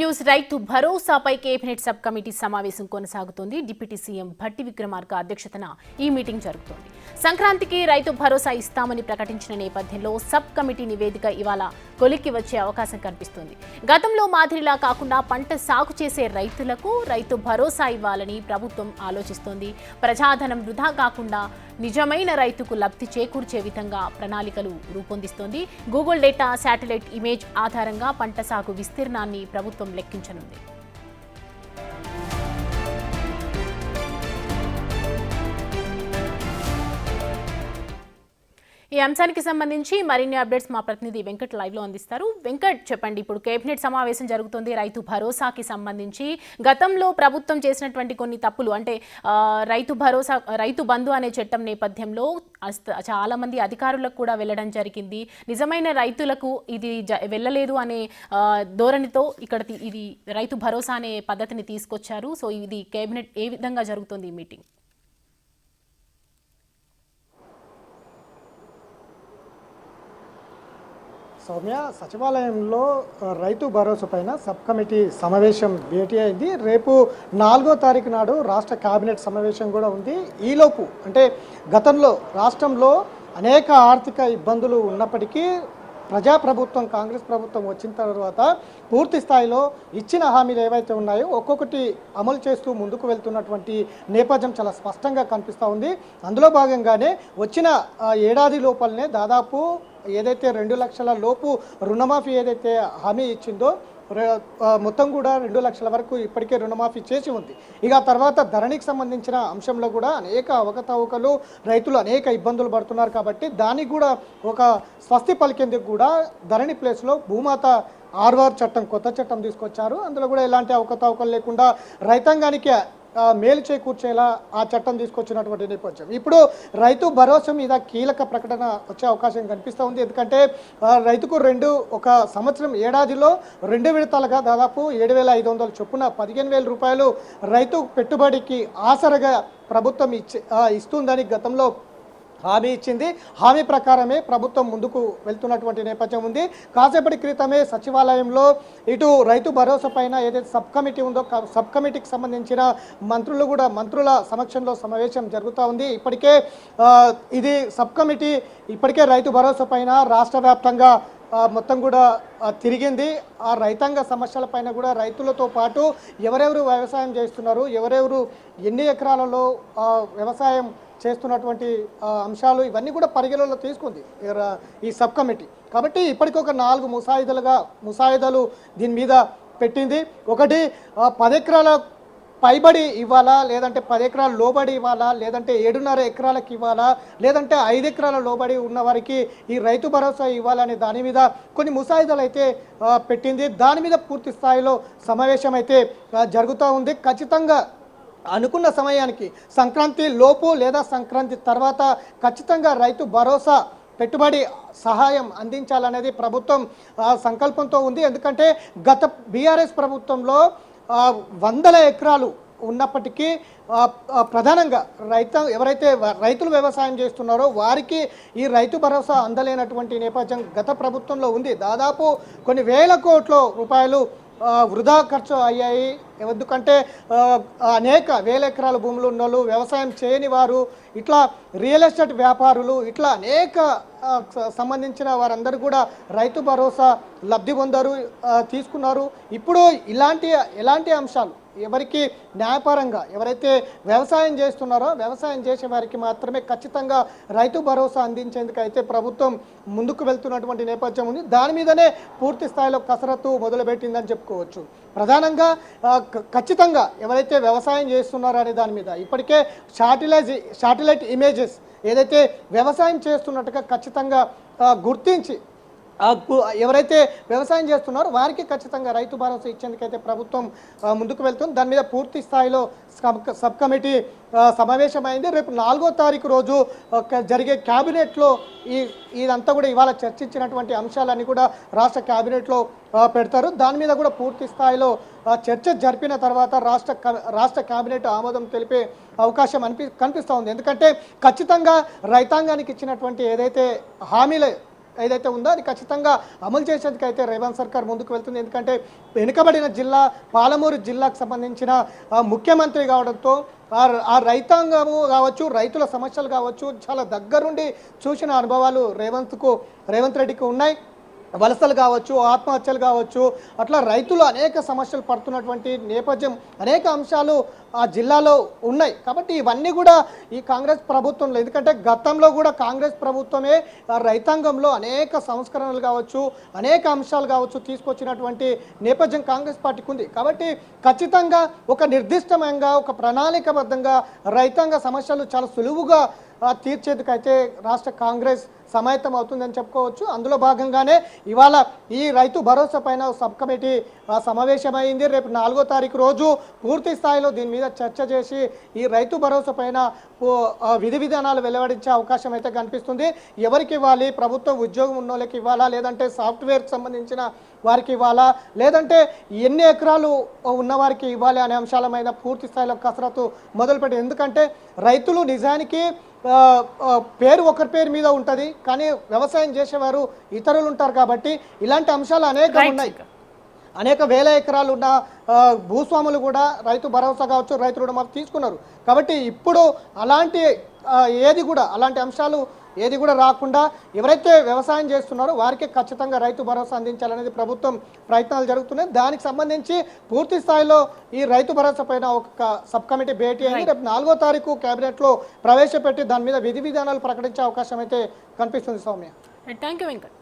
News రైతు భరోసాపై cabinet sub committee సమావేశం కొనసాగుతోంది. డిప్యూటీ సీఎం భట్టి విక్రమార్క అధ్యక్షతన ఈ మీటింగ్ జరుగుతోంది. సంక్రాంతికి రైతు భరోసా ఇస్తామని ప్రకటించిన నేపథ్యంలో సబ్ కమిటీ నివేదిక ఇవాళ కొలిక్కి వచ్చే అవకాశం కనిపిస్తోంది. గతంలో మాదిరిలా కాకుండా పంట సాగు చేసే రైతులకు రైతు భరోసా ఇవ్వాలని ప్రభుత్వం ఆలోచిస్తోంది. ప్రజాధనం వృధా కాకుండా నిజమైన రైతుకు లబ్ధి చేకూర్చే విధంగా ప్రణాళికలు రూపొందిస్తోంది. గూగుల్ డేటా, శాటిలైట్ ఇమేజ్ ఆధారంగా పంట సాగు విస్తీర్ణాన్ని ప్రభుత్వం లెక్కించనుంది. ఈ అంశానికి సంబంధించి మరిన్ని అప్డేట్స్ మా ప్రతినిధి వెంకట్ లైవ్ లో అందిస్తారు. వెంకట్, చెప్పండి, ఇప్పుడు కేబినెట్ సమావేశం జరుగుతుంది రైతు భరోసాకి సంబంధించి. గతంలో ప్రభుత్వం చేసినటువంటి కొన్ని తప్పులు, అంటే రైతు బంధు అనే చట్టం నేపథ్యంలో చాలా మంది అధికారులకు కూడా వెళ్ళడం జరిగింది. నిజమైన రైతులకు ఇది వెళ్ళలేదు అనే ధోరణితో ఇది రైతు భరోసా అనే పద్ధతిని తీసుకొచ్చారు. సో ఇది కేబినెట్ ఏ విధంగా జరుగుతుంది ఈ మీటింగ్? సౌమ్య, సచివాలయంలో రైతు భరోసా పైన సబ్ కమిటీ సమావేశం భేటీ అయింది. రేపు 4వ తారీఖు నాడు రాష్ట్ర కేబినెట్ సమావేశం కూడా ఉంది. ఈలోపు అంటే గతంలో రాష్ట్రంలో అనేక ఆర్థిక ఇబ్బందులు ఉన్నప్పటికీ ప్రజాప్రభుత్వం, కాంగ్రెస్ ప్రభుత్వం వచ్చిన తర్వాత పూర్తి స్థాయిలో ఇచ్చిన హామీలు ఏవైతే ఉన్నాయో ఒక్కొక్కటి అమలు చేస్తూ ముందుకు వెళ్తున్నటువంటి నేపథ్యం చాలా స్పష్టంగా కనిపిస్తూ ఉంది. అందులో భాగంగానే వచ్చిన ఏడాది లోపలనే దాదాపు ఏదైతే 2 లక్షల లోపు రుణమాఫీ ఏదైతే హామీ ఇచ్చిందో మొత్తం కూడా 2 లక్షల వరకు ఇప్పటికే రుణమాఫీ చేసి ఉంది. ఇక తర్వాత ధరణికి సంబంధించిన అంశంలో కూడా అనేక అవకతవకలు, రైతులు అనేక ఇబ్బందులు పడుతున్నారు. కాబట్టి దానికి కూడా ఒక స్వస్తి పలికేందుకు కూడా ధరణి ప్లేస్లో భూమాత ఆర్ఆర్ చట్టం, కొత్త చట్టం తీసుకొచ్చారు. అందులో కూడా ఎలాంటి అవకతవకలు లేకుండా రైతాంగానికి మేలు చేకూర్చేలా ఆ చట్టం తీసుకొచ్చినటువంటి నేపథ్యం. ఇప్పుడు రైతు భరోసా మీద కీలక ప్రకటన వచ్చే అవకాశం కనిపిస్తూ ఉంది. ఎందుకంటే రైతుకు ఒక సంవత్సరం ఏడాదిలో 2 విడతలుగా దాదాపు 7,500 చొప్పున 15,000 రూపాయలు రైతు పెట్టుబడికి ఆసరగా ప్రభుత్వం ఇస్తుందని గతంలో హామీ ఇచ్చింది. హామీ ప్రకారమే ప్రభుత్వం ముందుకు వెళ్తున్నటువంటి నేపథ్యం ఉంది. కాసేపటి క్రితమే సచివాలయంలో ఇటు రైతు భరోసా పైన ఏదైతే సబ్ కమిటీ ఉందో సబ్ కమిటీకి సంబంధించిన మంత్రుల సమక్షంలో సమావేశం జరుగుతూ ఉంది. ఇప్పటికే ఇది సబ్ కమిటీ ఇప్పటికే రైతు భరోసా పైన రాష్ట్ర వ్యాప్తంగా మొత్తం కూడా తిరిగింది. ఆ రైతాంగ సమస్యల పైన కూడా రైతులతో పాటు ఎవరెవరు వ్యవసాయం చేస్తున్నారు, ఎవరెవరు ఎన్ని ఎకరాలలో వ్యవసాయం చేస్తున్నటువంటి అంశాలు ఇవన్నీ కూడా పరిగణలో తీసుకుంది ఈ సబ్ కమిటీ. కాబట్టి ఇప్పటికి ఒక 4 ముసాయిదాలు దీని మీద పెట్టింది. ఒకటి 10 ఎకరాల పైబడి ఇవ్వాలా, లేదంటే 10 ఎకరాల లోబడి ఇవ్వాలా, లేదంటే 7.5 ఎకరాలకు ఇవ్వాలా, లేదంటే 5 ఎకరాల లోబడి ఉన్న వారికి ఈ రైతు భరోసా ఇవ్వాలనే దాని మీద కొన్ని ముసాయిదాలు అయితే పెట్టింది. దాని మీద పూర్తి స్థాయిలో సమావేశం అయితే జరుగుతూ ఉంది. ఖచ్చితంగా అనుకున్న సమయానికి సంక్రాంతి లోపు లేదా సంక్రాంతి తర్వాత ఖచ్చితంగా రైతు భరోసా పెట్టుబడి సహాయం అందించాలనేది ప్రభుత్వం సంకల్పంతో ఉంది. ఎందుకంటే గత బీఆర్ఎస్ ప్రభుత్వంలో 100 ఎకరాలు ఉన్నప్పటికీ ప్రధానంగా ఎవరైతే రైతులు వ్యవసాయం చేస్తున్నారో వారికి ఈ రైతు భరోసా అందలేనటువంటి నేపథ్యం గత ప్రభుత్వంలో ఉంది. దాదాపు కొన్ని వేల కోట్ల రూపాయలు వృధా ఖర్చు అయ్యాయి. ఎందుకంటే అనేక వేల ఎకరాల భూములు ఉన్న వాళ్ళు, వ్యవసాయం చేయని వారు, ఇట్లా రియల్ ఎస్టేట్ వ్యాపారులు, ఇట్లా అనేక సంబంధించిన వారందరూ కూడా రైతు భరోసా లబ్ధి పొందారు, తీసుకున్నారు. ఇప్పుడు ఎలాంటి అంశాలు ఎవరికి న్యాయపరంగా ఎవరైతే వ్యవసాయం చేస్తున్నారో వ్యవసాయం చేసే వారికి మాత్రమే ఖచ్చితంగా రైతు భరోసా అందించేందుకు అయితే ప్రభుత్వం ముందుకు వెళ్తున్నటువంటి నేపథ్యం ఉంది. దాని మీదనే పూర్తి స్థాయిలో కసరత్తు మొదలుపెట్టిందని చెప్పుకోవచ్చు. ప్రధానంగా ఖచ్చితంగా ఎవరైతే వ్యవసాయం చేస్తున్నారో అనే దాని మీద ఇప్పటికే శాటిలైట్ ఇమేజెస్ ఏదైతే వ్యవసాయం చేస్తున్నట్టుగా ఖచ్చితంగా గుర్తించి ఎవరైతే వ్యవసాయం చేస్తున్నారో వారికి ఖచ్చితంగా రైతు భరోసా ఇచ్చేందుకైతే ప్రభుత్వం ముందుకు వెళ్తుంది. దాని మీద పూర్తి స్థాయిలో సబ్ కమిటీ సమావేశమైంది. రేపు 4వ తారీఖు రోజు జరిగే క్యాబినెట్లో ఇదంతా కూడా ఇవాళ చర్చించినటువంటి అంశాలన్నీ కూడా రాష్ట్ర క్యాబినెట్లో పెడతారు. దాని మీద కూడా పూర్తి స్థాయిలో చర్చ జరిపిన తర్వాత రాష్ట్ర క్యాబినెట్ ఆమోదం తెలిపే అవకాశం కనిపిస్తూ ఉంది. ఎందుకంటే ఖచ్చితంగా రైతాంగానికి ఇచ్చినటువంటి ఏదైతే హామీలు ఏదైతే ఉందో అది ఖచ్చితంగా అమలు చేసేందుకు అయితే రేవంత్ సర్కార్ ముందుకు వెళ్తుంది. ఎందుకంటే వెనుకబడిన జిల్లా పాలమూరు జిల్లాకు సంబంధించిన ముఖ్యమంత్రి కావడంతో ఆ రైతాంగము కావచ్చు, రైతుల సమస్యలు కావచ్చు, చాలా దగ్గరుండి చూసిన అనుభవాలు రేవంత్ రెడ్డికి ఉన్నాయి. వలసలు కావచ్చు, ఆత్మహత్యలు కావచ్చు, అట్లా రైతులు అనేక సమస్యలు పడుతున్నటువంటి నేపథ్యం, అనేక అంశాలు ఆ జిల్లాలో ఉన్నాయి. కాబట్టి ఇవన్నీ కూడా ఈ కాంగ్రెస్ ప్రభుత్వంలో, ఎందుకంటే గతంలో కూడా కాంగ్రెస్ ప్రభుత్వమే రైతాంగంలో అనేక సంస్కరణలు కావచ్చు, అనేక అంశాలు కావచ్చు తీసుకొచ్చినటువంటి నేపథ్యం కాంగ్రెస్ పార్టీకి ఉంది. కాబట్టి ఖచ్చితంగా ఒక నిర్దిష్టంగా, ఒక ప్రణాళికబద్ధంగా రైతాంగ సమస్యలు చాలా సులువుగా తీర్చేందుకైతే రాష్ట్ర కాంగ్రెస్ సమాయత్తం అవుతుందని చెప్పుకోవచ్చు. అందులో భాగంగానే ఇవాళ ఈ రైతు భరోసా పైన సబ్ కమిటీ సమావేశమైంది. రేపు 4వ తారీఖు రోజు పూర్తి స్థాయిలో దీని మీద చర్చ చేసి ఈ రైతు భరోసా పైన విధి విధానాలు వెలువడించే అవకాశం అయితే కనిపిస్తుంది. ఎవరికి ఇవ్వాలి, ప్రభుత్వ ఉద్యోగం ఉన్న వాళ్ళకి ఇవ్వాలా, లేదంటే సాఫ్ట్వేర్కి సంబంధించిన వారికి ఇవ్వాలా, లేదంటే ఎన్ని ఎకరాలు ఉన్నవారికి ఇవ్వాలి అనే అంశాల మీద పూర్తి స్థాయిలో కసరత్తు మొదలుపెట్టింది. ఎందుకంటే రైతులు నిజానికి పేరు ఒకరి పేరు మీద ఉంటుంది, కానీ వ్యవసాయం చేసేవారు ఇతరులు ఉంటారు. కాబట్టి ఇలాంటి అంశాలు అనేక ఉన్నాయి. అనేక వేల ఎకరాలు ఉన్న భూస్వాములు కూడా రైతు భరోసా కావచ్చు, రైతు రుణమాఫీ తీసుకున్నారు. కాబట్టి ఇప్పుడు అలాంటి అంశాలు ఏది కూడా రాకుండా ఎవరైతే వ్యవసాయం చేస్తున్నారో వారికి ఖచ్చితంగా రైతు భరోసా అందించాలనేది ప్రభుత్వం ప్రయత్నాలు జరుగుతున్నాయి. దానికి సంబంధించి పూర్తి స్థాయిలో ఈ రైతు భరోసా పైన ఒక సబ్ కమిటీ భేటీ అయింది. రేపు 4వ తారీఖు కేబినెట్లో ప్రవేశపెట్టి దాని మీద విధి విధానాలు ప్రకటించే అవకాశం అయితే కనిపిస్తుంది. Soumya, thank you Venkat.